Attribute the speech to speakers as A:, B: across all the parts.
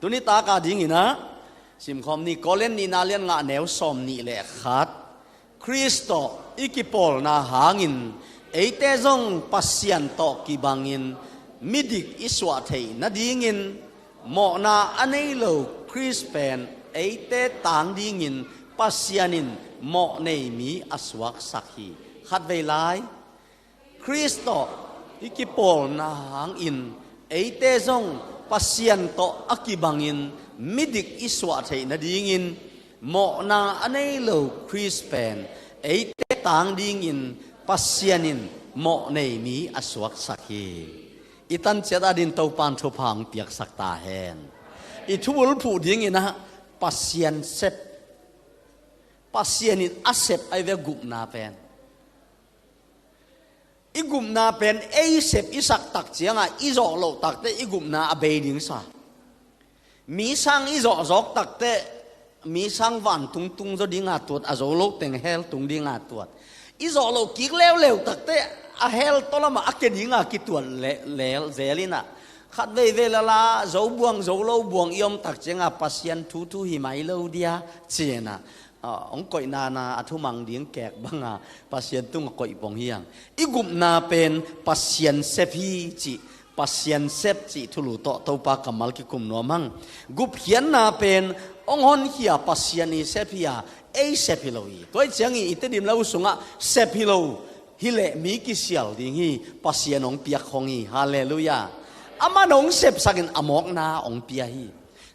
A: tu ni ta ka ding ina sim khom ni kolen ni na len nga neu som ni le khat Kristo ikipol na hangin eite zong pasian to ki bangin midik iswa thei na dingin mo na anei lo Krispen eite tang dingin pasianin mo nei mi aswak sakhi khat ve lai Kristo ikipol na hangin eite zong pasian to akibangin midik iswa thei na dingin mo na anei lo Krispen eite tang dingin pasianin mo nei mi aswak sakhi itan cheta din to pan thu phang piak sakta hen I thul phu dingina pasian sep pasianin asep ai ve gup na pen igum na pen ei sep isak tak chianga izo lo tak te igum na abe ding sa mi sang izo zok tak te mi sang van tung tung zo dinga tuat azo lo teng hel tung dinga tuat izo lo kik lew lew tak te a hel tolama ake dinga ki tuan lel zelina khat ve ve la zo buang zo lo buang iom tak chenga pasian thu thu hi mai lo dia chena ong koi na athu mang ding kek banga pasian tung koi bong hiang igum na pen pasian sepi chi pasian sep chi thulu to pa kamal ki kum no mang gup hian na pen ong hon hia pasian ni sepia ei sepiloi toi changi itedim lau sunga sepilo hile mi ki sial ding hi pasian ong piak khongi hallelujah ama nong sep sakin amok na ong pia hi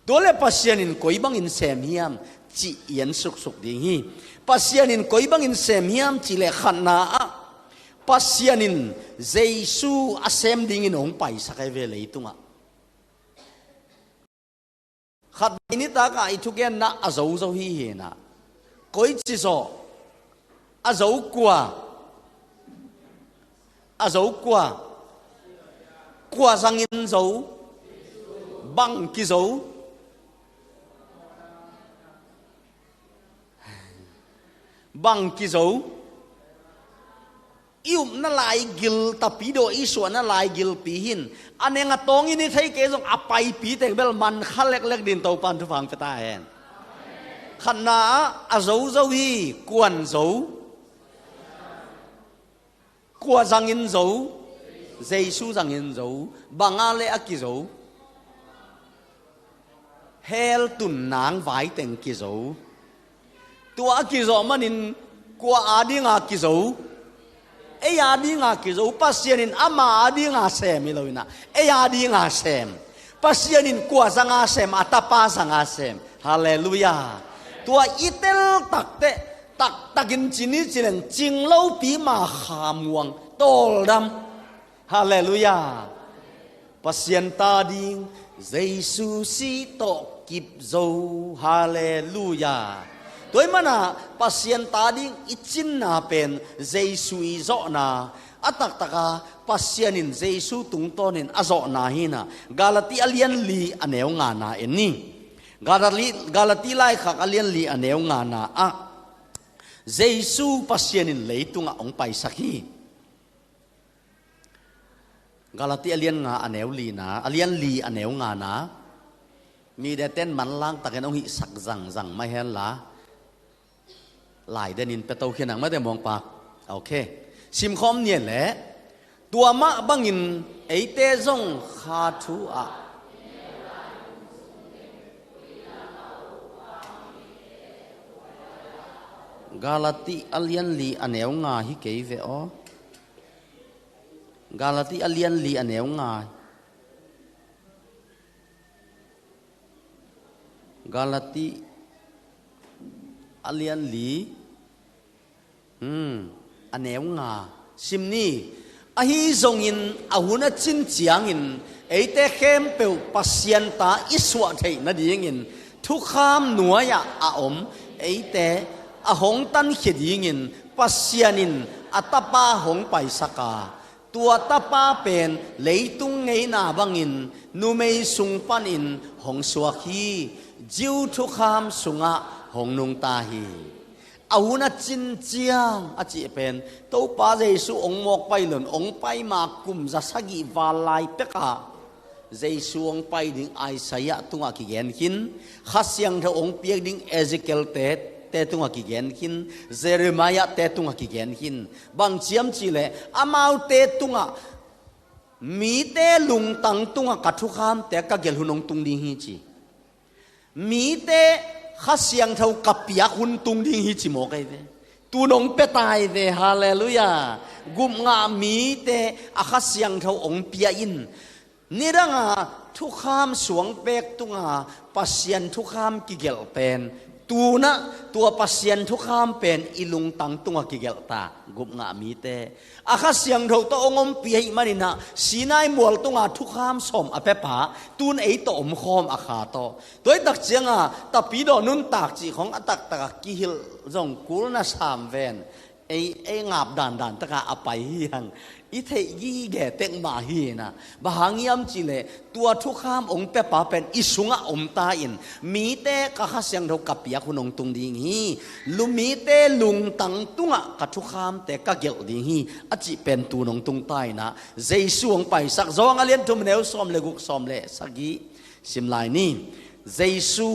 A: dole pasian in koi bang in sem hiam chi yen suk suk ding hi pasian in koi bang in sem hiam chi le khan na a pasian in jesu asem ding in ong pai sakai ve leitunga khat ni ta ka I thuken na azo zo hi he na koi chi zo azo kwa zangin zo bang ki zo bang ki zo ium na lai gil tapido iswa na lai gil pihin anenga tongi ni thai ke jong apai pi tek bel man khalek lek din to pan thu phang peta hen khana azo zo hi kwan zo kwa zangin zo jesu zangin zo bangale akizo hel tun nang vai teng ki zo tua akizo manin kwa adinga ki zo e adinga ki zo pasianin ama adinga sem iloina e adinga sem pasianin kwa zanga sem atapa zanga sem hallelujah tua itel takte tak takin chini chilen chinglo pi ma khamuang tol dam hallelujah pasian ta ding jesu si to kip zo hallelujah toy mana pasian ta ding ichin na pen jesu izo na atak taka pasianin jesu tungtonin azo na hina galati alian li aneu nga na eni galati lai khak alian li aneu nga na a jesu pasianin leitunga ong pai sakhi galati alian nga aneu li na alian li aneu nga na mi de ten man lang taken ong hi sak zang mai hen la lai denin pe to khianang ma de mong pa okay sim khom nien le tua ma bangin eite zong kha thu a galati alian li aneu nga hi ke ve o galati alian li aneu nga galati alian li aneu nga simni ahi zongin ahuna chin chiangin eite khem pe pasian ta iswa thei na dingin thu kham nuaya a om eite ahong tan khedingin pasianin atapa hong pai saka tua tapa pen leitung ngei na bangin numei sung panin hong suaki jiu thu kham sunga hong nung ta hi ahuna chin chiang achi pen to pa jesu ong mok pai lon ong pai ma kum za sagi walai peka Giêsu ông bay ding Isaiah tunga ki gen kin khasiang tho ông piek ding Ezekiel te tunga ki gen kin Jeremiah te tunga ki gen kin bang chiam chi le amau te tunga mi te lung tang tunga ka thu kham te ka gel hunong tung ding hi chi mi te khasiang tho ka piak hun tung ding hi chi mo kai ve tu nong pe tai ve hallelujah gum nga mi te akhasiang tho ong pia in niranga thu kham suang pek tunga pasien thu kham ki gel pen tu na tua pasien thu kham pen ilung tang tunga ki gel ta gup nga mi te akha siang tho to ongom pi hi manina sinai mual tunga thu kham som ape pa tun ei to om khom akha to toy tak chianga ta pi do nun tak chi khong atak tak ki hil jong kul na sam ven ei ngap dan taka apai hiang i thei gi ge tek ma hi na bahangiam chi le tua thu kham ong pe pa pen isunga om ta in mi te ka ha siang tho kapia khunong tung ding hi lu mi te lung tang tunga ka thu kham te ka gel ding hi achi pen tu nong tung tai na Jesu ong pai sak zong alian tum neu som le guk som le sagi simlai ni Jesu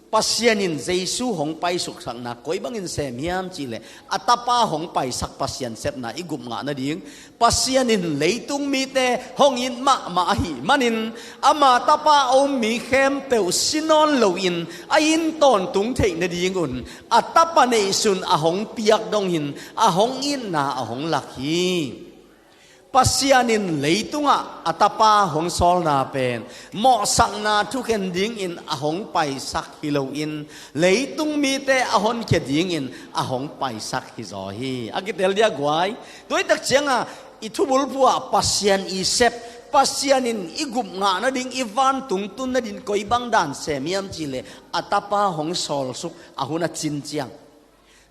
A: pasienin Jesu hong pai suk sak na koi bangin sem hiam chi le atapa hong pai sak pasien sep na igup nga na ding pasienin leitung mi te hong in ma hi manin ama tapa om mi khem pe sinon lo in a in ton tung thei na ding un atapa nei sun a hong piak dong hin a hong in na a hong lak hi pasianin leitunga atapa hong sol na pen mo sak na thu ken ding in a hong pai sak hilo in leitung mi te a hon ke ding in a hong pai sak hi zo hi agitel dia gwai toi tak chenga i thubul puwa pasian i sep pasianin igup nga na ding ivan tung tun na din koi bang dan semiam chile atapa hong sol suk ahuna chin chiang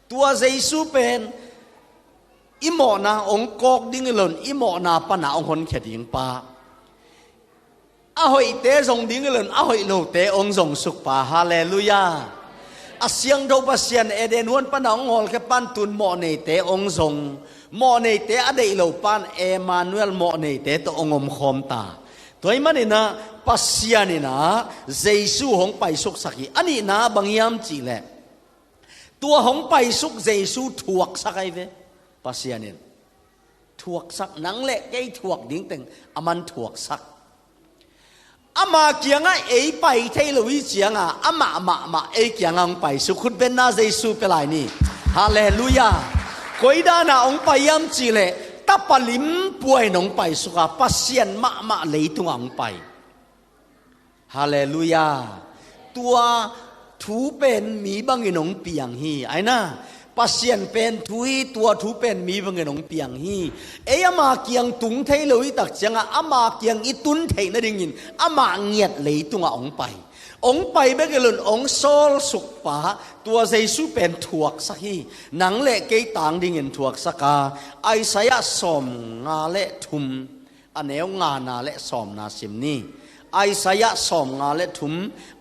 A: tua Jesu pen imo na ong kok ding lon imo na pa na ong hon khe ding pa a hoi te zong ding lon a hoi lo te ong zong suk pa hallelujah asyang do pasian eden won pa na ong hol ke pan tun mo nei te ong zong mo nei te a dei lo pan Emmanuel mo nei te to ongom khom ta toy manina pasianina Jesu hong pai suk saki ani na bangiam chi le tua hong pai suk Jesu thuak sakai ve pasianin thuak sak nang le kei thuak ding teng aman thuak sak ama kianga ei pai thei lo wi chianga ama ei kianga ong pai su khut ben na Jesu pelai ni hallelujah koida na ong pai yam chi le tapalim puai nong pai su ka pasian ma leitung ong pai hallelujah tua thu pen mi bangin ong piang hi aina pasien pen thui tua thu pen mi bang nong piang hi e ama kiang tung thei loi tak changa ama kiang i tun thei na ding in ama ngiat leitunga ong pai be gelun ong sol suk pa tua Jesu pen thuak sakhi nang le ke tang ding in thuak saka Isaiah som nga le thum aneu nga na le som na simni Isaiah som nga le thum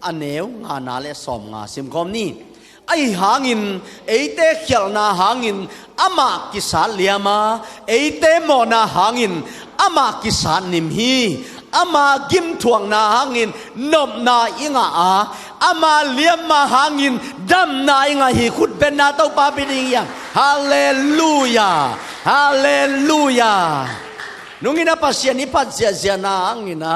A: aneu nga na le som nga sim kom ni ai hangin eite khial na hangin ama kisan liama eite mo na hangin ama kisan nim hi ama gim thuang na hangin nom na inga a ama liam ma hangin dam na inga hi khut ben na to pa biding yang hallelujah hallelujah nungina pasien ni pat zia na hangina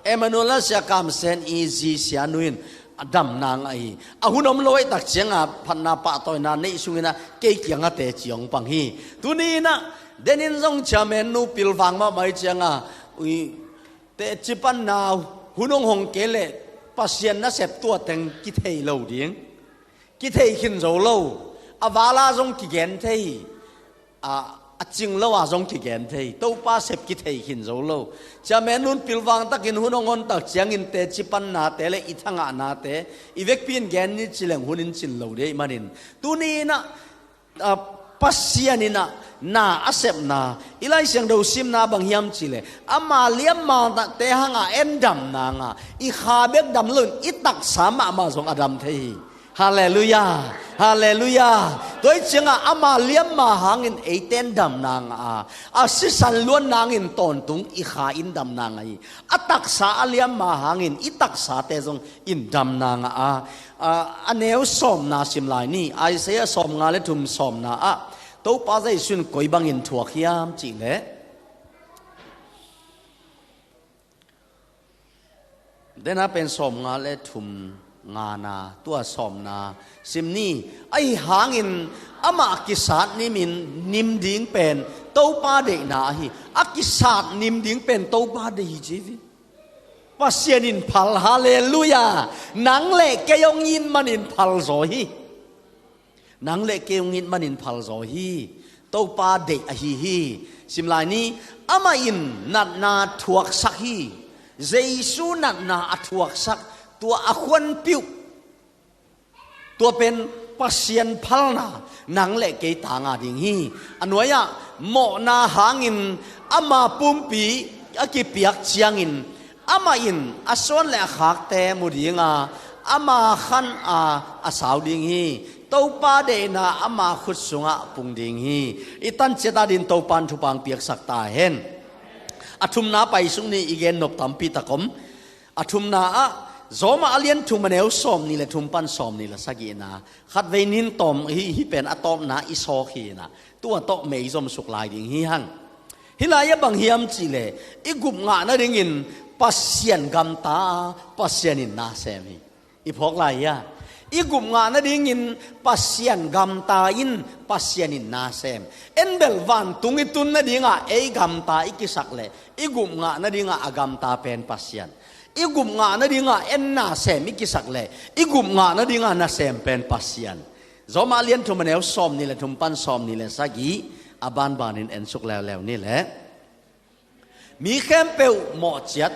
A: Emmanuel sia kam sen easy sia nuin adam nang ai ahunom loi tak chenga phanna pa toy na nei sungina ke kyanga te chiong pang hi tunina denin jong chamen nu pilwang ma mai chenga ui te chipan na hunong hong kele pasien na sep tua teng ki thei lo ding ki thei khin zo lo awala jong ki gen thei a ching lo wa jong ki gen thei to pa sep ki thei khin zo lo chamen nun pilwang takin hunong on tak chiang in te chipan na te le ithanga na te ivek pin gen ni chileng hunin chin lo de manin tunina pasianina na asep na ilai siang do sim na bang hiam chile ama liam ma ta te hanga endam na nga I khabek dam lun itak sama ma jong adam thei ฮาเลลูยาฮาเลลูยาตัวจริงอามาเลี้ยมมาหางอินเอเตนดำนางอาสิสันล้วนนางอินตอนตุงอีขาอินดำนางอัตักษาเลี้ยมมาหางอินอิตักษาเตจงอินดำนางอันเนวสมนาสิมลายนี่ไอเสียสมงาเลทุมสมนาตัวป้าใจสุนกอยบังอินถั่วขยามจีเล่เดน่าเป็นสมงาเลทุมงานาตัวสมนาสิมนี่ไอหางอินอามากิสาดนิมินนิมดิ้งเป็นตัวป้าเด็กนาฮีอากิสาดนิมดิ้งเป็นตัวป้าเด็กจีวิปัสยานินพัลฮาเลลูยานังเล่เกยงยินมันอินพัลโซฮีนังเล่เกยงยินมันอินพัลโซฮีตัวป้าเด็กฮีสิมลายนี้อามาอินนัดนาทวกสักฮีเจสูนัดนาทวกสักตัวอควนปิวตัวเป็นปัสยานพัลนานังเล่เกยตางาดิงฮีอันวะโมนาหางินอามาปุ่มปีอากิเปียกเชียงอินอามาอินอาส่วนและหักแต่มุดิงอามาขันอาสาวดิงฮีตัวป้าเดนาอามาขุดสุงปุงดิงฮีอิตันเจตาดินตัวปันทุปังเปียกสักตาเห็นอาทุมนาไปสุงนี้อีเกนนบตัมปีตะกมอาทุมนาโจมาอเลียนทุมเนวสมนี่แหละทุมปันสมนี่แหละสักยีนาขัดเวนินตอมฮีเป็นอะตอมนาอิโซขีนาตัวโตเมย์จมสุกลายดิงฮีหังฮิลายบังฮิมจีเลอีกุมงานาดิงินปัสยันกำตาปัสยันินนาเซมีอีพวกไรอีกุมงานาดิงินปัสยันกำตาอินปัสยันินนาเซมเอ็นเบลวันตุงอิตุนนาดิงเอกำตาอิกิสักเลอีกุมงานาดิงอากำตาเป็นปัสยันอีกุมงานาดิงเอ็นนาเซมอิกิสักเลอีกุมงานาดิงนาเซมเป็นปัสยันโจมาเลียนทุมเนวสอมนี่แหละทุมปันสอมนี่แหละสักยีอาบานบานินเอ็นสุกแล้วนี่แหละมีเข้มเปียวหมอจัด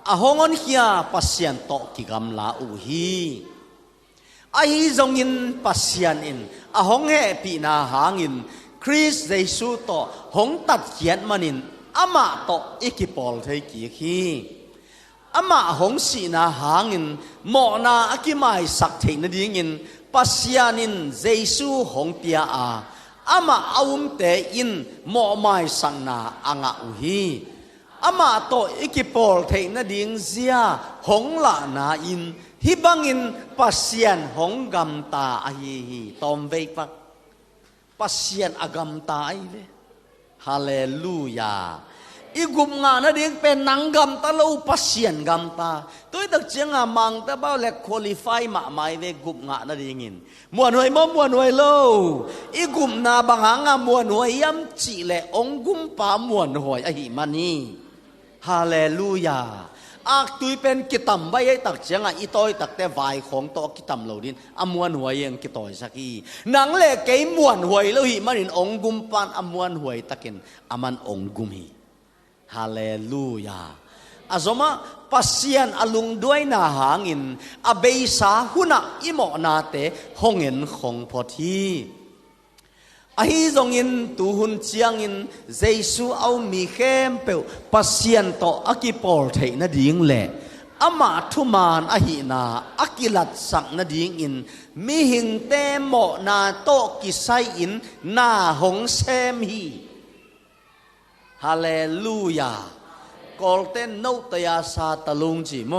A: อาหงอนเฮียปัสยันโตกิกำลาฮีอาฮีจงอินปัสยันอินอาหงเฮปีนาหางอินคริสเยซูโตหงตัดเขียนมันอินอามาโตอิกิปอลเทกิฮีอามาหงสีนาหางอินหมอนาอกิไมสักเทนดิ่งอินปัสยันอินเยซูหงเปียอามาอาวุมเตอินหมอไมสังนาอ่างอุฮีอามาโตอิกิปอลเทนดิ่งเสียหงละนาอินฮิบังอินปัสยันหงกัมตาฮีตอมเวปักปัสยันอกัมตาอีเลฮาเลลูยาอีกุมงานะดิ่งเป็นนังกัมตาลูปัสยันกัมตาตัวตักเจียงมังตะบ่าวเล็กคุริฟายมาไม่เวกุมงานะดิ่งอินมวนหวยมวนหวยโลอีกุมนาบังหางมวนหวยยำจีเลองกุมปามวนหวยอหิมานีฮาเลลูยาตุยเป็นกิตัมใบตักเจียงอีต้อยตักแต่วายของโตกิตัมเหล่านี้มวนหวยยังกิต้อยสักทีนังเล่เกยมวนหวยแล้วหิมันอินองกุมปานมวนหวยตักินมันองกุมฮีฮาเลลูยาสมะปัสยันอลุงด้วยนาหางอินเบยสาหุนะอิโมนาเตหงเงินของพอทีฮีจงอินตูหุนเจียงอินเจสูเอามีเข้มเปวปัสยันโตอากิปอลเทนดิ่งเล่อามาทุมานฮีนาอากิลัดสักนดิ่งอินมีหิงเตโมนาโตกิไซอินนาหงเซมฮีฮาเลลูยากอลเตนโนตยาซาตะลุงจีโม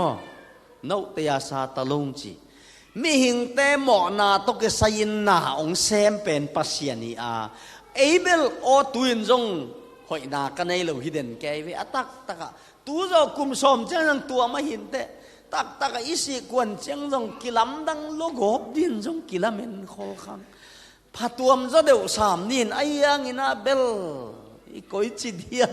A: โนตยาซาตะลุงจีมีหิงเตหมอนาตกไซยินนาองเซมเป็นปัสยานีเอเบลโอตุยนจงหอยนากันในเหล่าฮิเดนแกเวตักตักตัวเรากุมสมเจ้าจังตัวมาหินเตตักตักอิสิกวนเจ้าจงกิลัมดังโลกอบดินจงกิลัมเอ็นขอคังพัดตัวมจะเดือดสามนินไอ้ยังอินาเบลอีกอยจิเดียน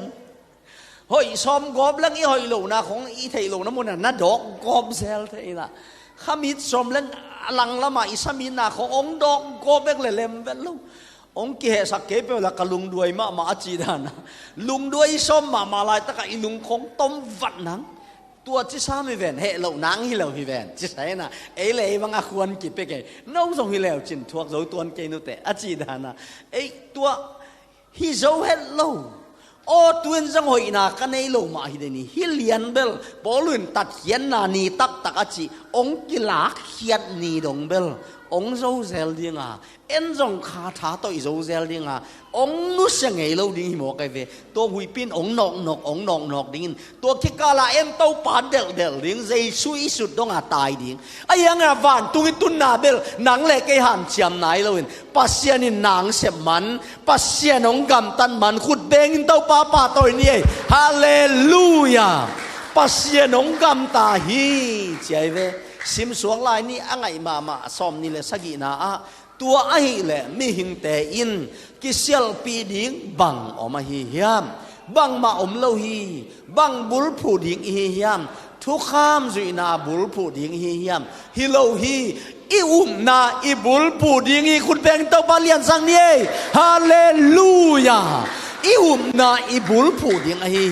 A: หอยสมกอบลังอีหอยเหล่านาของอีไทยเหล่านั้นมันน่ะดอกกอบเซลเทน่ะขามิดสมเล่นลังละมาอิสามินาขององดอกโกเบกเลมเวลลูองเกะสักเกะเปล่ากะลุงด้วยมาจีดานะลุงด้วยสมมาลายตะกะอีลุงของต้มวัดนังตัวจิสามิเวนเฮเหล่านังฮิเหล่าฮิเวนจิใช่นะเลยบางอาควรกิเปกน้องส่งฮิเหล่าจินทวกโจตัวเกนุเตอจีดานะตัวฮิโจเฮเหล่า โอ้ตุนจังหอยนากันในโลมาฮิเดนี่ฮิเลียนเบลบอลุนตัดเขียนนานีตักตักอจิองกิลาเขียนนีดงเบลองโซเซลดิงาเอ็นจงคาถาตัวโซเซลดิงาองนุสยังไงเราดิ้งหิมอกไอเวตัวหุยปินองนอกองนอกดิ้งตัวคิกาลาเอ็นตัวปานเดลดิ้งใจช่วยสุดดงอาตายดิ้งไอ้ยังไงวันตุยตุนนาเบลหนังเล็กไอหันเชียมไหนเราเห็นปัสยานินหนังเสพมันปัสยานองกำตันมันขุดเบงตัวป้าตัวนี้ฮาเลลูยาปัสยานองกำตาฮีเจ้าเวสิมสวงลายนี่อ่างไอมาซ้อมนี่เลยสักีนาตัวไอเลยมีหิงเตอินกิเซลปีดิ้งบังออกมาฮียามบังมาอมเลาฮีบังบุลผู้ดิ้งฮียามทุกข้ามจุยนาบุลผู้ดิ้งฮียามฮิโลฮีอีนาอีบุลผู้ดิ้งฮีคุณแบงเต้าบาเลียนสังนี้ฮาเลลูยาอีนาอีบุลผู้ดิ้งฮี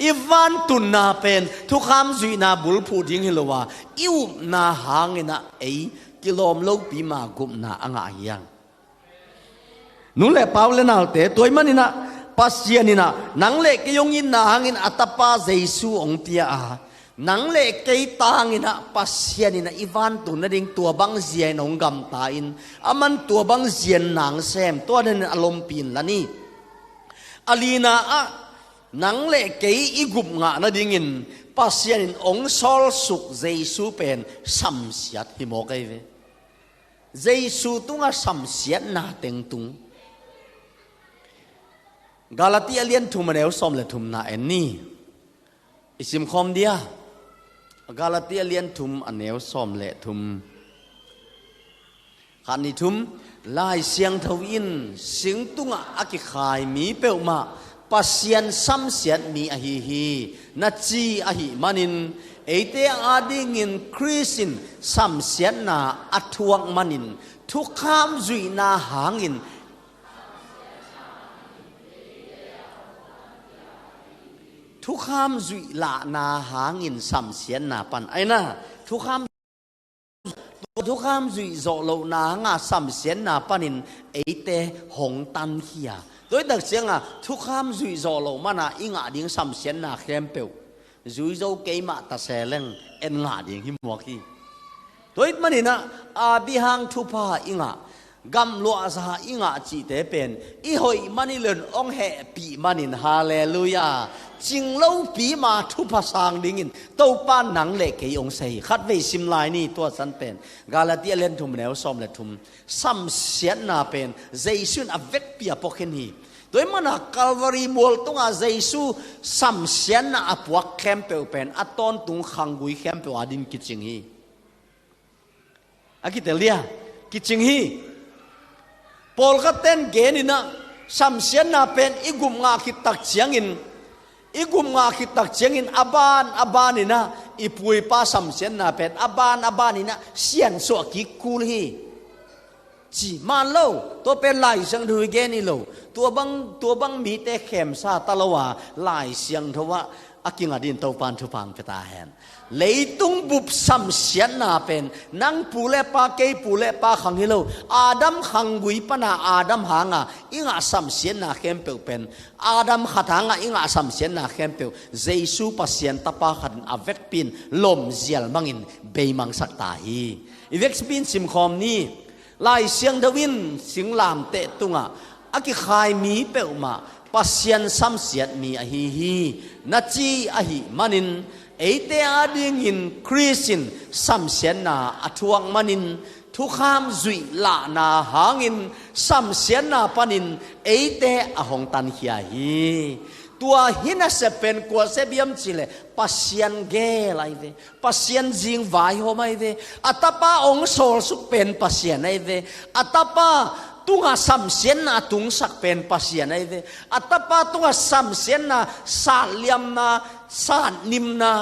A: อีวันตุนนาเป็นทุกข้ามจุยนาบุลผู้ดิ้งฮิโลวาอีนาหางนะกิโลมโลปีมากุมนาอ่างยังนู่นแหละเปล่าเลยนะแต่ตัวมันนี่นะปัสยานี่นะนังเล็กยงยินนาหางินอัตปาเจสูองเตียนังเล็กเกยตางินะปัสยานี่นะอีวันตุนดิ่งตัวบังเจียนองกำตาอินอามันตัวบังเจียนนางแซมตัวนั้นอารมณ์ปีนละนี่อลีนานังเล็กเกยอีกุมงะนะดิ่งินปัสยานินองซอลสุกเจสูเป็นสัมเสียดหิมอกไอเวเจสูตุงสัมเสียดนาเต็งตุงกาลาติอาเลียนทุมมันเอลซอมเลทุมนาเอ็นนี่อิสิมคอมเดียกาลาติอาเลียนทุมอันเอลซอมเลทุมขันนิทุมลายเสียงทวินสิงตุงอากิขายมีเปลมาปัสยันสัมเสียดมีอหิฮีนัดจีอหิมันินเอเตอาดิงินคริสินสัมเสียดนาอัทวงมันินทุกขามจุยนาหางินทุกขามจุยละนาหางินสัมเสียดนาปันไอ้นะทุกขามจุยโจโลนางาสัมเสียดนาปันินเอเตหงตันเฮียโดยตักเสียงทุกข้ามจุยโจโลมานะอิงาดิ้งสัมเสียนนาเข้มเปียวจุยโจเกยมาตาเสลงเอ็นงาดิ้งหิมวกีโดยมันนี่นะอาบิฮังทุพาอิงากำลัวสหอิงาจีเตเป็นอีหอยมันนี่เลินองแหปีมันนินฮาเลลูยาจิงเล่าปีมาทุพาสางดิ้งินเต้าป้านหนังเล็กเกยองเซขัดเวซิมลายนี่ตัวสันเป็นกาลาติเล่นทุมแนวซอมเลทุมสัมเสียนนาเป็นเจสุนอเวกปียปอกเห็นฮีโดยมันคาลวารีมัวตุงอาเจสุสัมเสียนนาอพวกเข้มเปลเป็นอัตอนตุงขังกุยเข้มเปลอดินกิจิงฮีอากิเตเลียกิจิงฮีพอลก็เต้นเกนินะสัมเสียนนาเป็นอีกุมงาคิดตักเชียงอินอีกุมงาคิดตักเชียงอินอาบานนี่นะอีปุยป้าสัมเสียนนาเป็นอาบานนี่นะเสียนสวกิคูลฮีจีมันโลตัวเป็นลายเสียงดูเกนี่โลตัวบังมีแต่เข็มซาตะละวาลายเสียงทว่าอากิงอดินตัวปานทุพังกตาแหนเลยตุงบุบสัมเสียนนาเป็นนังปูเลปาเกยปูเลปาขังฮิโลอาดัมขังบุยปนาอาดัมหางาอิงาสัมเสียนนาเข้มเปียวเป็นอาดัมขัดหางาอิงาสัมเสียนนาเข้มเปียวเจสูปัสเซียนตาปาขัดอเวกปินลมเจียลมังอินเบยมังสักตาฮีอีเวกสปินซิมคอมนี้ลายเสียงดวินสิงลามเตตุงอากิขายมีเปียวมาปัสยันสัมเสียดมีอหิฮีนัจีอหิมันินเอเตอาดิงินคริสินสัมเสียนาอทวงมันินทุกขามจุยละนาหางินสัมเสียนาปนินเอเตอหงตันเฮียฮีตัวหินเสเป็นกัวเสบียมจิเลปัสยันเกลายเวปัสยันจิงวายโฮไม่เวอัตปาองโซลสุเป็นปัสยันไอเวอัตปาตุงสัมเสียนนาตุงสักเป็นปัสยันไอเวอัตปาตุงสัมเสียนนาสาเลียมนาสานิมนา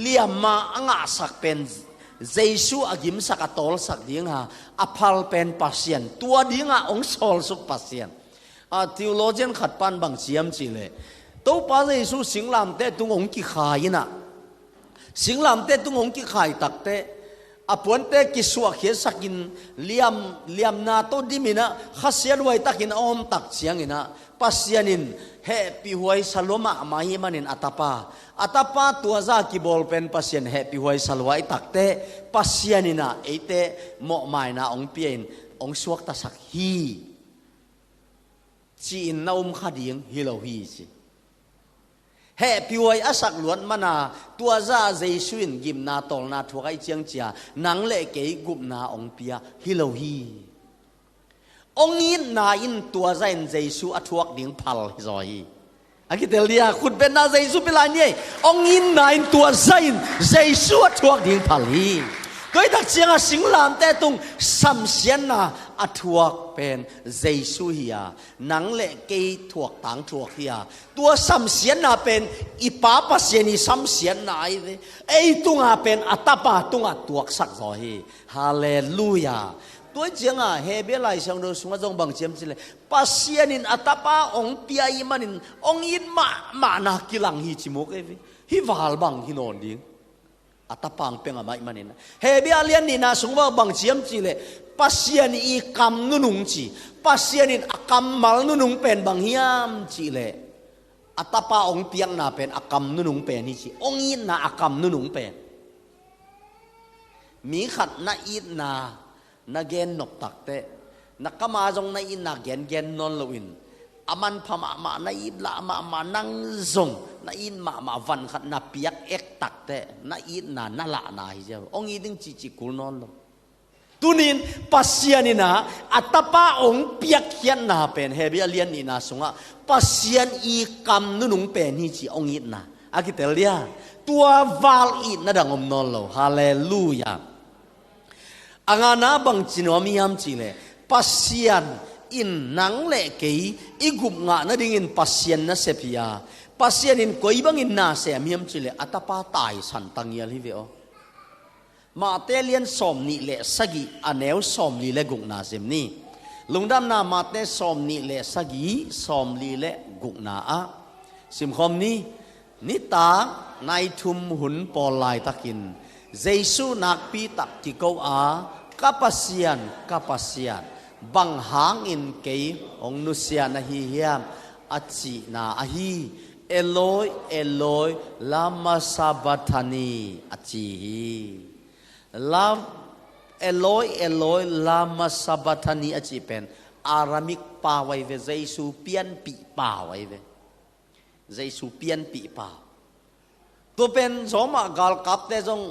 A: เลียมมาอ่างสักเป็นเจสูอากิมสักตอลสักดิ้งฮะอภัลเป็นปัสยันตัวดิ้งองโซลสุปัสยันทีโอโลเจนขัดปันบางเสียมจิเลตัวป้าเจสูสิงลามเตตุงองกิขายนะสิงลามเตตุงองกิขายตักเต apuan te kiswa khia sakin liam na to dimina khasian wai takin om tak chiang ina pasianin happy huai saloma mahi manin atapa tuaza ki ball pen pasien happy huai salwai takte pasianina ete mo mai na ong pien ong suak ta sak hi chi in naum khading hilo hi chi happy huai asak luan mana tuaza jesuin gim na tol na thuai chiang chia nang le ke gup na ong pia hilo hi ong in na in tuaza in jesu athuak ding phal zoi akitelia khut ben na jesu pilani ong in na in tuaza in jesu athuak ding phal hi koi tak chiang a singlam te tung sam sian na athuak pen jesu hiya nang le ke thuak tang thuak hiya tua sam sian na pen ipa pasien i sam sian na ai tunga pen atapa tunga tuak sak zo hi hallelujah tôi chiang a hebe lai sang do sunga jong bang chiam chile pasienin atapa ong pia i manin ong in ma na kilang hi chimok hi wal bang hinon ding atapang penga mai manin hebe alian ni na sungwa bang chiam chile pasien i kam nunung chi pasienin akam mal nunung pen bang hiam chile atapa ong piang na pen akam nunung pen hi chi ong in na akam nunung pen mi khat na in na gen nop takte nakama jong na in na gen non loin aman phama ma na in la ma nang zong na in ma van khat na piak ek takte na in na la na hi ja ong i ding chi kul non lo tunin pasianina atapa ong piak hian na pen hebi alian ni na sunga pasian i kam nunung pen hi chi ong i na akitelia tua val i na dangom non lo hallelujah angana bang chinomiam chile pasian in nang le kei igup nga na ding in pasian na sepia pasian in koi bang in na se miam chile atapa tai san tangial hi veo ma telian som ni le sagi aneu som li le gung na sem ni lungdam na ma te som ni le sagi som li le gung na a sim khom ni ta nai thum hun pol lai takin jesu nak pi tak ki ko a kapasian bang hang in ke ong nusia na hi hiam achi na ahi eloi lama sabatani achi lam eloi lama sabatani achi pen aramik pa wai ve jesu pian pi pa wai ve jesu pian pi pa to pen zoma gal kap te jong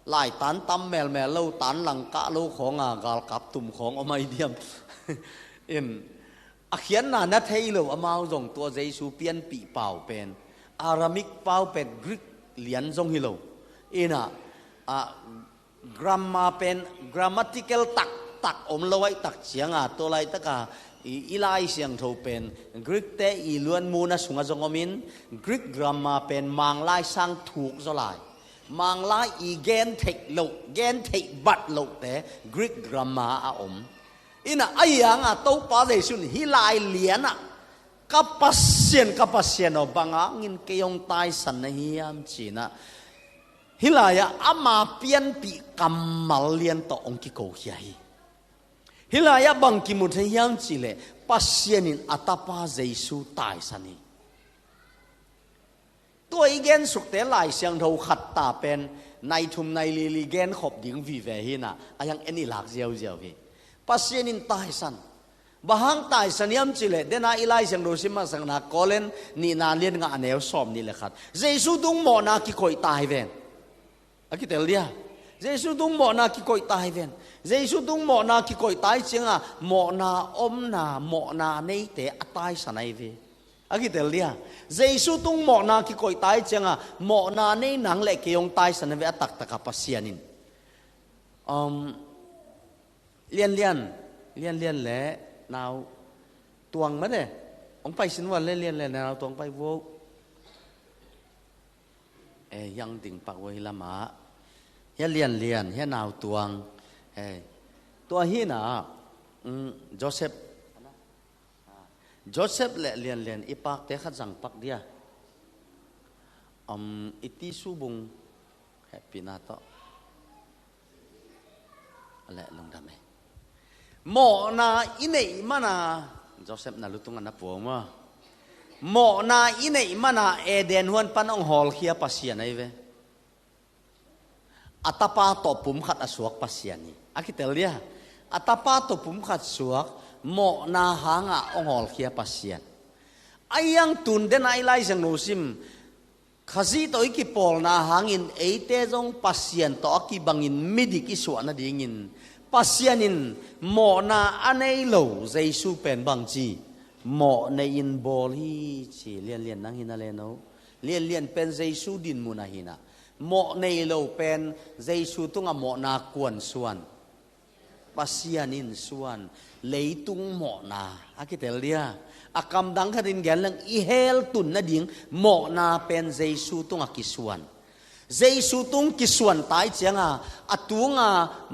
A: lại tán tâm mèl lâu tán lằng cả lâu khó ngà gal cặp tùm khó ở mai điểm in khiến là nát hay lâu amao dòng tua Giêsu pian bị bảo pen Aramic bảo pen Greek liền dòng hi lâu in grammatical tak lâu ấy tak chiang tôi lại tất cả ilai siang thâu pen Greek te iluan muna sunga dòng omin Greek grammar pen mang lai sang thuộc do lại mang lai i gen thek bat lo te Greek grammar a ina ayang to pa Jesu hi lai lian kapasien o banga ngin keyong tai san na hiam china hilaya ama pian pi kamal lian to ong ki ko hiai hilaya bang ki mu hiam chile pasienin atapa Jesu tai sani tôi gen suk te lai siang thâu khat ta pen nai thum nai li gen khop ding vi ve hi na ayang eni lak jiao vi pasien in tai san bahang tai san yam chile dena ilai siang ro sima sang na kolen ni na lien nga aneu som ni le khat jesu dung mo na ki koi tai ven akitel dia jesu dung mo na ki koi tai ven jesu dung mo na ki koi tai chinga mo na om na mo na nei te atai sanai ve akitel dia Jesu tung mo na ki koi tai changa mo na nei nang le ke yong tai san ve atak taka pasianin lian le now tuang ma de ong pai sin wan lian le now tuang pai wo yang ding pak wo lama ya lian ya now tuang tua hi na Joseph le lian ipak te khat jang pak dia iti subung happy na to อะไรลงดำไหมหมอนาอินเนมานาโจเซฟนาลุตุงันนับปัวมั้งหมอนาอินเนมานาเอเดนฮวนปันองฮอลเขียปัสยานัยเวอัตปาตปุ่มขัดอสวกปัสยานีอากิเตลเลียอัตปาตปุ่มขัดสวกหมอนาหางะองฮอลเขียปัสยานไอยังตุนเดนไอไลจังโนซิมขจีตัวอีกปอลนาหางินเอเตจงปัสยานตัวอีกบังินมิดิกิสวนาดิ่งินปัสยานินหมอนาอันเอโลเจสูเป็นบางจีหมอในอินบอลฮีจีเลียนนังหินาเลโนเลียนเป็นเจสูดินมุนาหินาหมอในโลเป็นเจสูตุงหมอนากวนส่วนปัสยานินส่วนเลยตุงหมอนาอากิเตเลียอากำดังขดินแกนลังอีเฮลตุนนาดิ่งหมอนาเป็นเจสูตุงกิสวนเจสูตุงกิสวนตายเจียงอะตุง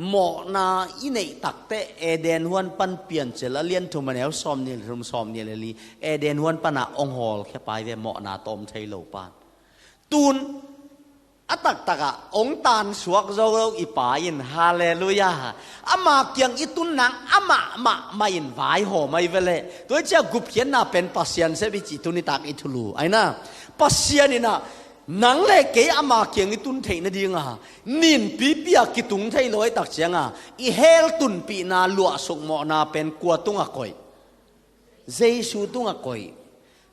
A: หมอนาอินเนตักเตเอเดนฮวนปันเปลี่ยนเจลเลียนทุมันเอลซอมเนียรุมซอมเนียเลลีเอเดนฮวนปันองฮอลแค่ไปเวหมอนาตอมไทโลปานตูนอัตักตะองตานสวกโจโรอีปายินฮาเลลูยาอามาเกียงอิตุนนังอามาไม่ยินไว้หอไม่เวเลตัวเจ้ากุบเขียนน่ะเป็นปัสยันเสบิจิตุนิตักอิทุลูไอ้น่ะปัสยันนี่น่ะนังเล็กเกออามาเกียงอิตุนเทนดีงะนินปีเปียกิตุงไทลอยตักเจียงอีเฮลตุนปีนาลัวสุกหมอนาเป็นกัวตุงอะกอยเจสูตุงอะกอย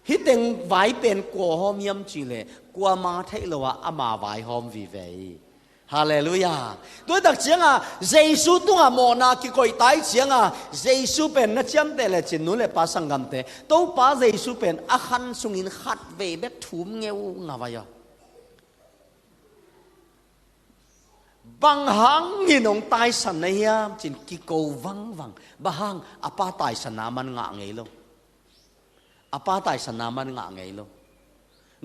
A: ฮิตเองไว้เป็นกัวหอมยำจีเลกัวมาไทยละว่าอามาไว้หอมวิเวฮาเลลูยาด้วยตักเจียงเจสูตุงหมอนาคิกอยตายเจียงเจสูเป็นนัจจำเตเลจินนุเลปัสสังกัมเตตัวป้าเจสูเป็นอาคันสุงินขัดเวเบ็ดทุ่มเงวงาวายาบางหังหินองตายสันเนียจินกิโกวังบางหังอาปาตายสันนามันงะไงโลอาปาตายสันนามันงะไงโล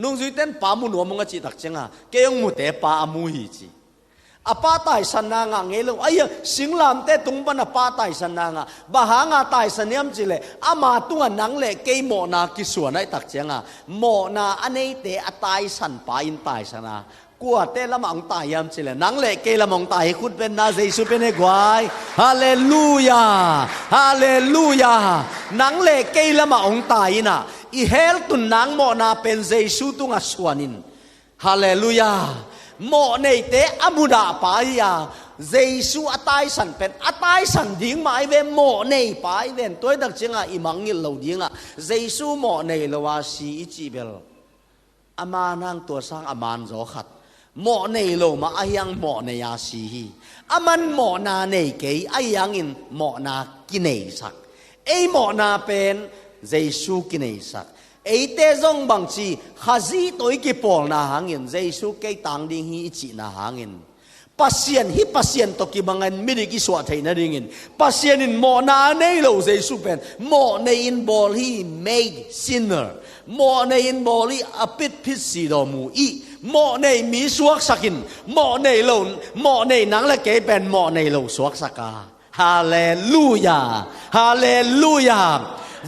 A: นุ่งจุดเต้นปามุนวมงจิตักเจงเกยงมุเตปาอมูฮิจีอาปาตายสันนางะไงโลไอ้สิงลามเตตุงปันอาปาตายสันนางะบางหังอาตายสันเนียมจิเลอามาตุงนังเลเกยโมนากิสวนไอตักเจงโมนาอันนี้เตอตายสันปาอินตายสันนากัวเตละมังตายยามจิเลนังเลเกละมังตายคุณเป็นนาเจสุเป็นเอกวายฮาเลลูยาฮาเลลูยานังเลเกละมังตายนะอีเฮลตุนนังโมนาเป็นเจสุตุงสวนินฮาเลลูยาโมเนเตอมุดาปายาเจสุอตายสันเป็นอตายสันดิ่งหมายเวโมเนปายเวนตัวดักเจงอีมังงิลเหลาดิ่งเจสุโมเนลวาสีอิจิเบลอามานังตัวสร้างอามานโจขัดหมอในโลมาอายังหมอในยาสีอามันหมอนาในเกยอายังอินหมอนากินเนสักไอหมอนาเป็นเจสูกินเนสักไอเตจงบางทีข้าจีตัวอีกปอลนาหางินเจสูเกยตังดิ่งฮีจินาหางินปัสยันฮิปัสยันตกิบังเงินมิดิกิสวะไทยนาดิ่งินปัสยันอินหมอนาในโลเจสูเป็นหมอในอินบอลฮี made sinner หมอในอินบอลฮีอภิพิสีดอมูอีหมอในมีสวกสักินหมอในโลหมอในนังละเกเป็นหมอในโลสวกสักาฮาเลลูยาฮาเลลูยา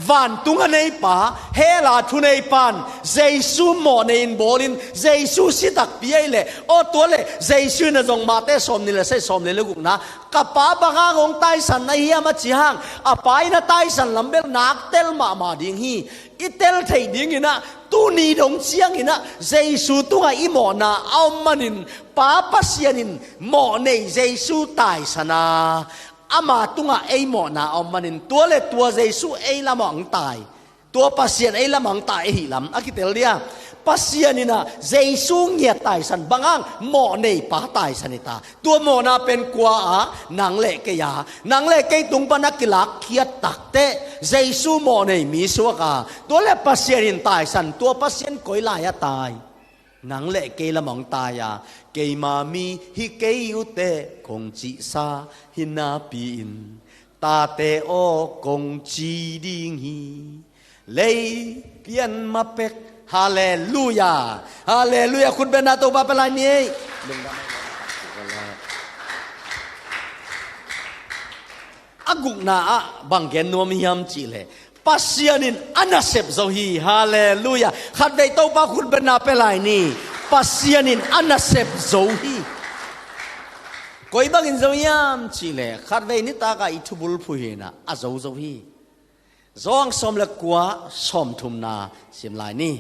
A: วันตุงในป่าเฮลาทุในปานเจสูหมอในอินบอลินเจสูสิตักปีเอเลโอตัวเลเจสูน่ะจงมาเตสอมนี่ละเซสอมนี่ละกุกนะกับป้าบางองไตสันในเฮียมาจีฮังอาปายนะไตสันลำเบลนักเตลมาดิ่งฮีอิเตลไทยดิ่งนะตูนีดงเชียงอินะเจสูตุงอีหมอนาเอามันอินป้าปัสยานินหมอในเจสูตายสนาอามาตุงไอหมอนาเอามันอินตัวเลตัวเจสูไอละมังตายตัวปัสยานไอละมังตายหิลำอากิเตลเดียปัสยานินะเจสูเงียตายสันบางหมอในป้าตายสันิตาตัวหมอนาเป็นกว่านังเละเกียนังเละเกยตุงปนักกิลักเขียตักเตเจสูหมอในมีสวกาตัวเลปัสยานินตายสันตัวปัสยานก่อยลายตายนังเละเกยละมังตายเกยมามีฮิเกยอุเตคงจิซาหินาปีนตาเตโอกงจีดิงฮีเลยเปลี่ยนมาเป็กฮาเลลูยาฮาเลลูยาคุณเป็นนาตัวบาเปลานี้อากุกนาบางแกนนัวมียามจีเลปัสยานินอันเซบโซฮีฮาเลลูยาขัดได้ตัวบาคุณเป็นนาเปลานี้ปัสยานินอันเซบโซฮีก koi bangin zo yam chi le khat ve ni ta ka ithubul phu hi na a zo zo hi zong som le kwa som thum na sim lai ni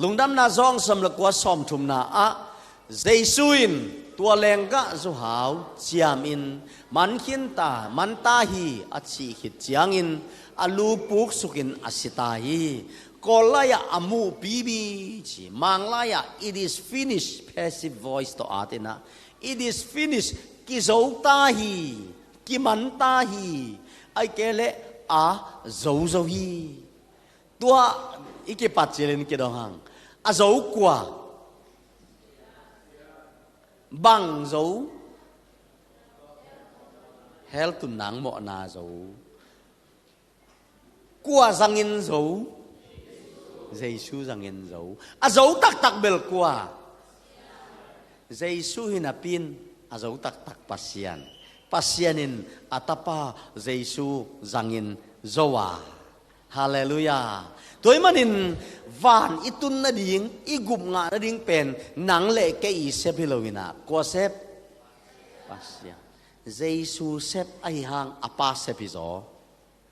A: lungdam na zong som le kwa som thum na a Jesuin tua leng ka zo hau chiam in man khin ta man ta hi a chi khit chiang in alu puk sukin asita hi kolaya amu bibi chi manglaya it is finished passive voice to atina it is finished ki zo ta hi ki man ta hi ai kele a zo zo hi tua iki patchilin ki dong hang a zo kwa bằng dấu hel tun nang mo na dấu qua zangin dấu Giêsu zangin dấu a dấu tak tak bel qua Giêsu hinapin a dấu tak tak pasianin atapa Giêsu zangin zowa hallelujah tôi manin van itun na ding igup nga na ding pen nang le ke i sep hilowina ko sep pasya Jesu sep ai hang apa sep izo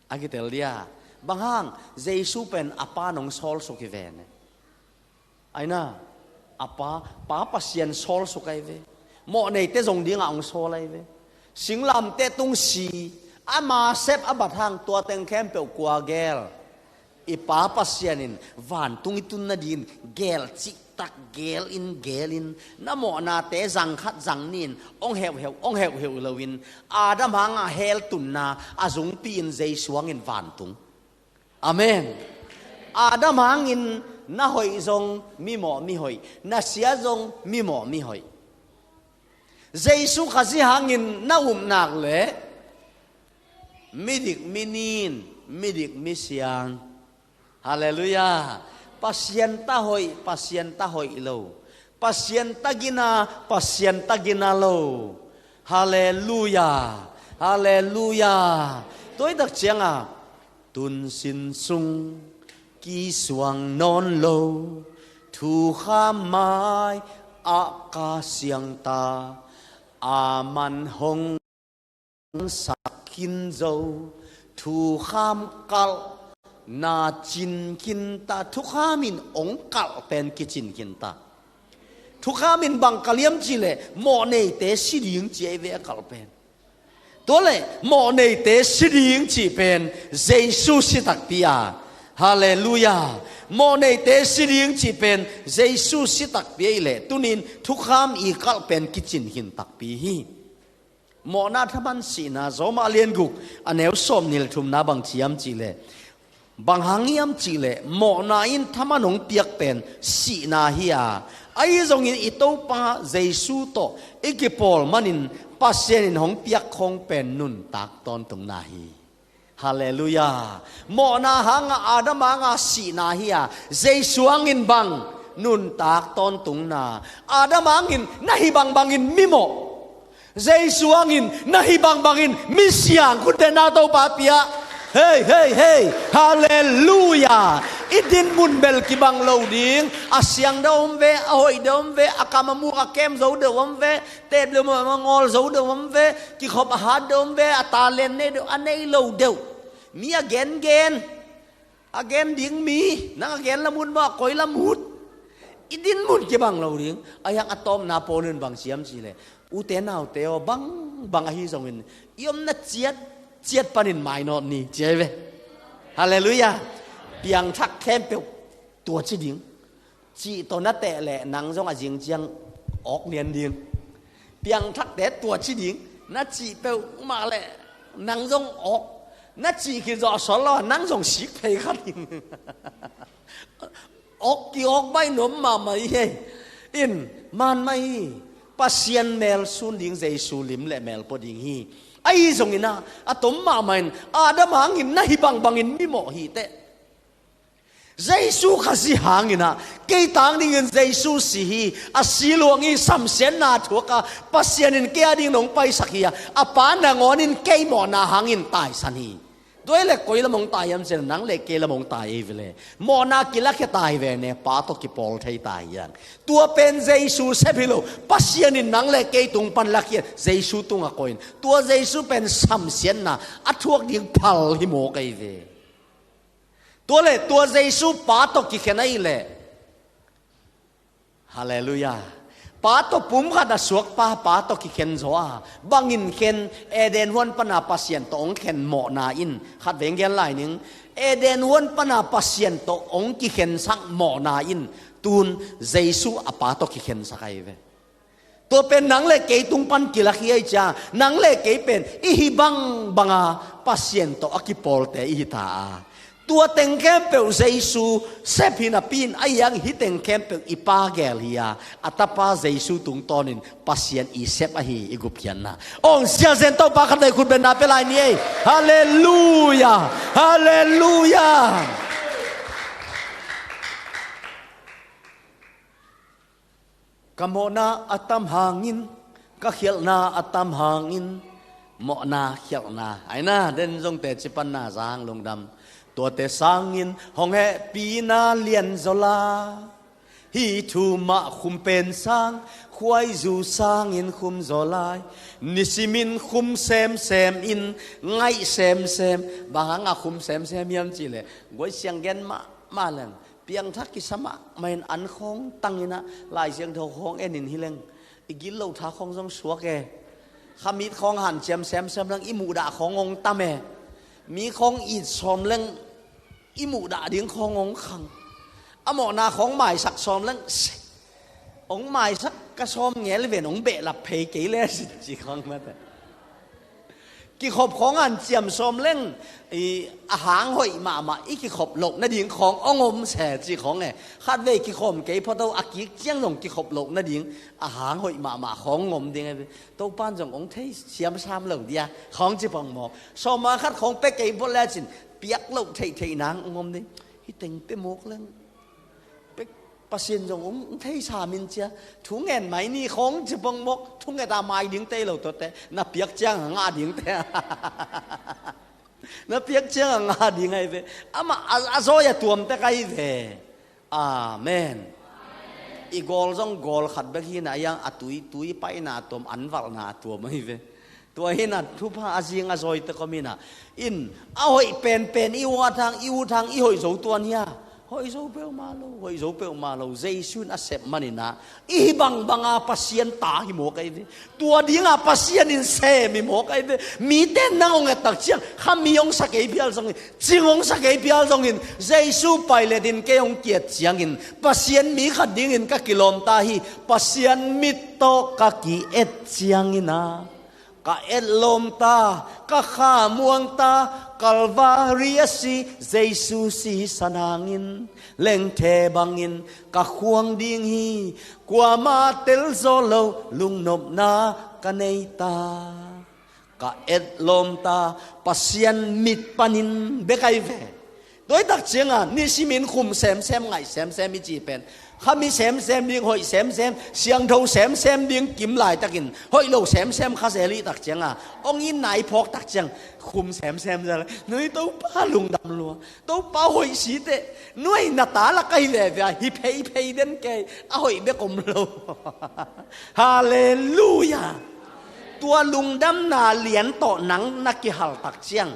A: agitel dia banghang Jesu pen apa nong sol sukiven aina apa pa pasien sol sukai ve mo nei te jong ding ang sol ai ve singlam te tung si ama sep abat hang tua teng kem pe kwa gel ipa pasyanin van tung itun na din gel chik tak gel in na mo na te jang khat jang nin ong heu lowin adam hanga hel tun na azung pi in Jesuang in van tung amen adam hangin na hoi zong mi hoi na sia zong mi hoi Jesu khazi hangin na nak le midik minin midik misiang hallelujah pasien ta hoi lo pasien ta gina lo hallelujah tôi đặc chiang à tun sin sung ki suang non lo thu kham mai a ka siang ta aman hong sakin zo thu kham kal na chin kin ta thu khamin ong kal pen ki chin kin ta thu khamin bang kaliam chi le mo nei te si ding chi ve kal pen to le mo nei te si ding chi pen Jesu si tak pia hallelujah mo nei te si ding chi pen Jesu si tak pi le tunin thu kham i kal pen ki chin hin tak pi hi mo na thaman si na zoma lien guk aneu som nil thum na bang chiam chi le bang hangiam chi le mo na in thamanong piak pen si na hi a ai zong in ito pa Jesu to ikipol manin pasien in hong piak khong pen nun tak ton tung na hi hallelujah mo na hanga adam hanga si na hi a Jesu angin bang nun tak ton tung na adam angin nahi bangin mimo Jesu angin nahi bangin misyang kuten na to papia hey hallelujah idin mun bel kibang loading asyang daom ve ahoy daom ve akamamu akem zo daom ve te de mangol zo daom ve ki khop ha daom ve atalen ne do anei lo deu mi again ding mi na again lamun ba koi lamut idin mun kibang loading ayang atom na ponen bang siam sile uten nào teo bang hi zongin yom na chiat panin mai non ni cheve hallelujah piang thak kem pe tua chi ding chi to na te le nang zong a jing chiang ok nian ding piang thak te tua chi ding na chi pe ma le nang zong ok na chi ki zo so lo nang zong sik pe khat ding ok ki ok bai nom ma mai he in man mai pasien mel sun ding Jesu lim le mel po ding hi ai zong ina atom ma main adam hangin na hi bangin mi mo hi te Jesu khasi hangina ke tang ding in Jesu si hi asiluangi samsen na thuka pasien in ke ading nong pai sakhiya apa na ngonin ke mo na hangin tai san hi ด้วยเล็กกุยละมงตายยำเส้นนังเล็กเกละมงตายเอวิเลโมนากิลักตายเวเนป้าตกิปอลไทยตายยังตัวเป็นเจสูเซพิโลปัสยานินังเล็กเกตุงปันลักเกเจสูตุงอคอยตัวเจสูเป็นสัมเสียนนะอัทวกดิ้งพัลหิโมกไอเวตัวเล็ตัวเจสูป้าตกิเขนัยเล่ฮาเลลูยาป้าตปุ่มขัดสวกป้าตกิเข็นโซอาบังอินเข็นเอเดนวันปนาปัสยันตองเข็นหมอนาอินขัดเวงเกนไลนึงเอเดนวันปนาปัสยันตองกิเข็นสักหมอนาอินตูนเจสูอป้าตกิเข็นสักไอเวตัวเป็นนังเล็กเกตุงปันกิลักยัยจ้านังเล็กเกเป็นอิฮิบังบังอาปัสยันตอกิปอลเตอิฮิตาตัวเต็งแคมเปลเจสูเซพินาปินไอยังฮิตเต็งแคมเปลอีปาเกลียอัตปาเจสูตุงตอนินปัสยันอีเซปอะฮีอีกุพิยันนะองเสียเซนโตปาคันได้คุณเป็นนาเปลายนี้ฮาเลลูยาฮาเลลูยากะโมนาอัตมหางินกะเขียลนาอัตมหางินโมนาเขียลนาไอ้น่าเด่นจงเตจิปันนาจางลงดำตัวเตสังอินห้องแห่ปีนาเลียนโซลาฮีทูมาคุมเป็นสังควายจูสังอินคุมโซลายนิสิมินคุมเซมอินไงเซมบางอ่ะคุมเซมยามจีเลยกวยเสียงเกนมาเลงเพียงทักกิสมะไม่อันคงตั้งอินะลายเสียงเท่าคงเอ็นินฮิเลงอีกินเหล่าท่าคงต้องสัวแกขมิดของหันเซมลังอิมูดาขององตาเมมีของอีดซอมเล่งอิมูดาดิ้งขององขังอหมอนาของหมายสักซอมเล่งองหมายสักกระซอมเงี้ยเลยเวนองเบะหลับเพย์กี่เล่สิจีของมาแต่กี่ขบของอันเจียมซอมเล่งอาหารหอยมาอีกี่ขบหลกนั่นดิ้งขององมแสจีของไงคาดเวกี่ขบกี่พอตัวอากิเจียงลงกี่ขบหลกนั่นดิ้งอาหารหอยมาของงมดิ้งไงตัวป้านจงองเทเสียมซ้ำเหล่าเดียของจีบังหมอซอมมาคัดของเป๊กกี่พอแล้วจินเปียกเหล่าเทนางงมดิ้งฮิติงเป๊มกเล่งเป๊กปัสยันจงองเทสามินเจ้าถุงเงินไหมนี่ของจีบังหมกถุงเงินตาไม้ดิ้งเตะเหล่าตัวเตะน่าเปียกจ้างงาดิ้งเตะน่าเปียกเจ้างาดิ้งไงเว้ยอามาอาโซยตัวมันแต่ไงเว้ยอาเมนอีกอลจงกอลขัดเบกี้นะยังอตุยไปนาตัวอันวัลนาตัวไม่เว้ยตัวเห็นน่ะทุพาอาจิงอาโซยตะก็มีน่ะอินเอาหอยเป็นอีวัวทางอีหอยโซตัวเนี้ยหอยโซเปลมาโลเจสุนอาเซปมันนี่นะอีบังอาปัสยันตาหิโมกไอเวตัวดิ้งอาปัสยันอินเซมิโมกไอเวมีเต้นนั่งองตักเชียงข้ามีองสักไอพิอัลจงอินจิงองสักไอพิอัลจงอินเจสุไปเลดินเกองเกียรติเชียงอินปัสยันมีขัดดิ้งอินกักิลมตาฮีปัสยันมิตโตกักิเอ็ดเชียงอินากะเอ็ดลมตากะข้ามวงตากลวาริยสีเจสุสีสนางอินเล่งเทบังอินกะควงดิ้งฮีกว่ามาเตลโซโลลุงนบนากะเนตากะเอ็ดลมตาปัสยันมิดปันินเบกไอเวโดยตักเชียงอ่ะนี่สิมินคุมเซมไงเซมมิจีเป็นข้ามีเซมดิ้งหอยเซมเสียงเท่าเซมดิ้งกิมลายตักอินหอยโลเซมข้าเสรีตักเชียงอ่ะองอินไหนพอกตักเชียงคุมเซมจะเลยนุ้ยตัวป้าลุงดำลัวตัวป้าหอยสีเตนุ้ยหน้าตาละไกลเลยว่ะฮิเพย์เด่นแกเอาหอยเบกอมโลฮาเลลูยาตัวลุงดำนาเหรียญต่อหนังนักกิฮัลตักเชียง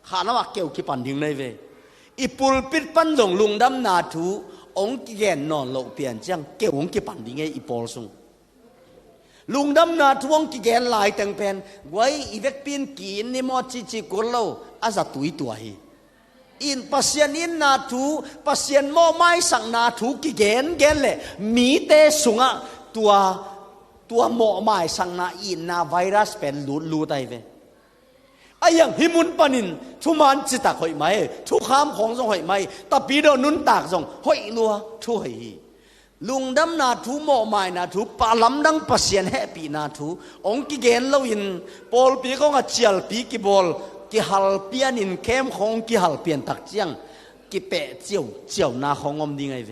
A: ข้าน้าว่าเกี่ยวกับปันดิ้งเลยเวอีปุลปิดปันหลงลุงดำนาทูองค์แกนนอนโลเปลี่ยนเจียงเกี่ยวองค์กี่ปันดิ้งไงอีปอลซุงลุงดำนาทูองค์แกนลายแต่งเป็นไว้อีเวกปีนกีนนิมอจิกุลโลอาซาตุยตัวฮีอินปัสยันอินนาทูปัสยันโมไม้สังนาทูกี่แกนเลยมีเตสุงะตัวโมไม้สังนาอินนาไวรัสเป็นลูไตเวไอ้ยังหิมุนปนินทุมันจิตากหอยไหมทุขามของทรงหอยไหมตะปีโดนุนตากทรงหอยลัวทุหอยลุงดำนาทูโมไม้นาทูปาลัมดังปัสยันแฮปีนาทูองกิเกนเลวินปอลปีก็งาเจียลปีกิบอลกิฮัลเปียนินเข้มของกิฮัลเปียนตักเจียงกิเปะเจียวนาของอมดีไงเว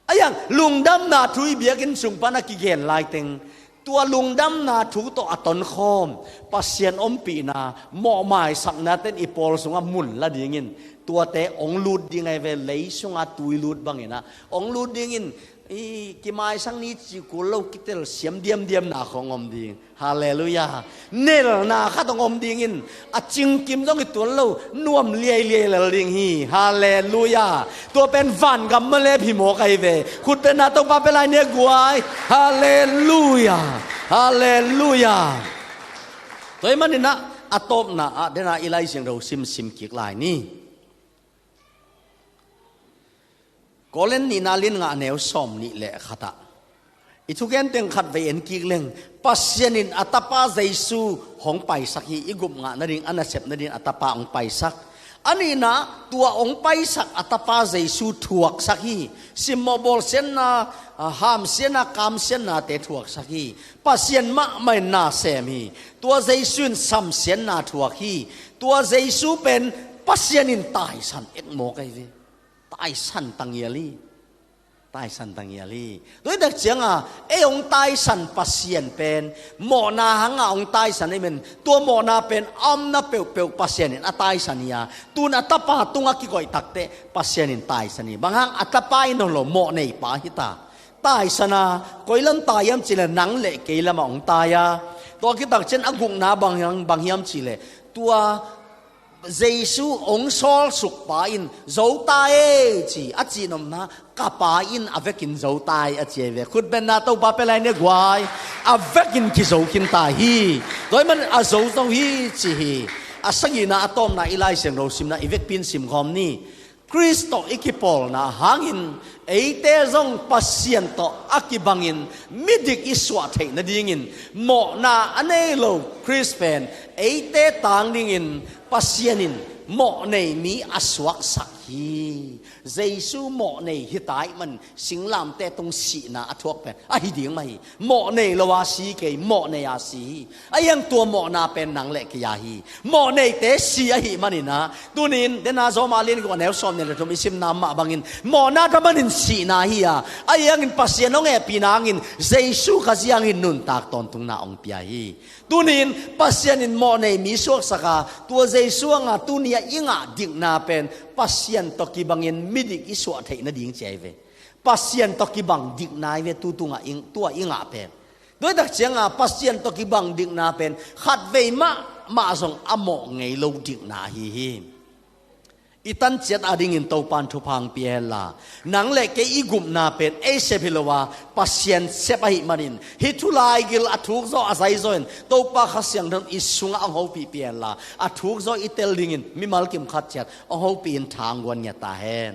A: ไอ้ยังลุงดำนาทูเบียกินสุงปานากิเกนลายเต็ง ตัวลุงดำนาถูกตัวอัตนคอมปัสเซียนอมปีนาหมอหมายสักนาเต้นอีปอลสงมุนละดิ่งินตัวเตะองลูดดิ่งไงเวเลยสงตุยลูดบางอย่างนะองลูดดิ่งินกิมายสังนี้จิกุลกิเตลเสียมเดียมนาของอมดิ่งฮาเลลูยาเนลนาข้าต้องอมดิ่งินอจิงกิมต้องตัวเรานวมเลียละดิ่งฮีฮาเลลูยาตัวเป็นฟันกับเมล็ดพิโมกไอเวคุณเป็นนาต้องปาเป็นไรเนี่ยกวยฮาเลลูยาฮาเลลูยาตัวมันนี่นะอะตบนะเดน่าอิไลเสียงเราซิมกิกลายนี่ก็เล่นนี่นาลินงาแนวซ้อมนี่แหละขัดอีทุกอย่างเต็งขัดไปเอ็นกิกเล่งปัสยานินอัตปาใจสูของไปสักฮีอีกุมงานาริงอันนั้นเสพนาริงอัตปาองไปสักอันนี้นะตัวองไปสักอัตปาใจสูถวกสักฮีซิมโมบอลเซนนาหามเซนากามเซนนาเตถวกสักฮีปัสยานมะไม่น่าเสมีตัวใจสูนซ้ำเซนนาถวกฮีตัวใจสูเป็นปัสยานินตายสันเอ็กโมกไอเวตายสันตังเยลีตายสันตังเยลีโดยแต่เจียงองตายสันปัสยานเป็นหมอนาหังองตายสันนี่เป็นตัวหมอนาเป็นนาเปียวปัสยานินตายสันนี่ตูนอัตปาตุงกิกอยตักเตปัสยานินตายสันนี่บางหังอัตปาอินโลหมอในปาหิตาตายสนาก้อยลันตายยามจิเลนังเละเกลมาองตายตัวกิตักเช่นอกุงนาบางยามจิเลตัวเยซูองค์ซอลสุกปาอินโจตายจีอาจีนมนะกับปาอินอเวกินโจตายอาจีเวคุณเป็นนาตัวปาเปลัยเนี่ยกวายอเวกินกิโจกินตายฮีโดยมันอาโจต้องฮีจีฮีอาสังยีนาอตอมนาอิไลเสียงเราซิมนาอีเวกปินซิมคอมนี่คริสโตอิกิปอลนาหางินเอเตซงปัสเซียนโตอากิบังินมิดิกอิสวาเทนดิงินหมอนาอันเอโลคริสเป็นเอเตตางดิงินปัสเซียนินหมอในมีอสวักสักฮีเยซูหมอในฮิตายมันสิงลามแต่ตรงสีนาอทวกเป็นฮิดีงไม่หมอในละวาสีเกยหมอในอาสียังตัวหมอนาเป็นนางเล็กยาฮีหมอในเตสีฮิมันนี่นะตัวนี้เดนาโซมาเลียนกว่าแนวซ้อมเนี่ยเราไม่ซิมนามาบังินหมอนาทำมันสีนาฮียังอินปัสเซียนน้องเอปีนางอินเยซูขจียังอินนุนตากตอนตุงนาองเปียฮีตัวนี้ปัสเซียนอินหมอในมีสวกสักตัวเยซูงาตัวนี้ยิ่งดิ่งนาเป็นปัสยันตกิบังเงินมิดิกอิสวะเทนดิ่งเจเวปัสยันตกิบังดิ่งนายเวตัวอิงตัวอิงอาเป็นโดยแต่เสียงปัสยันตกิบังดิ่งนาเป็นขัดเวมาส่งอโมไงโลดิ่งนาฮีอีตันเจ็ดอดิ่งอินโตปันทุพังเปียลานังเล็กอีกุมนาเป็นเอเซพิลวาปัสยันเซปะหิมานินฮิทุลายกิลอัทุกโซอาศัยโซนโตปะขัสยังทำอิสุงอังหูปีเปียลาอัทุกโซอิเตลดิ่งอินมิมัลกิมขัดเจ็ดอังหูปีนทางวันยาตาเฮน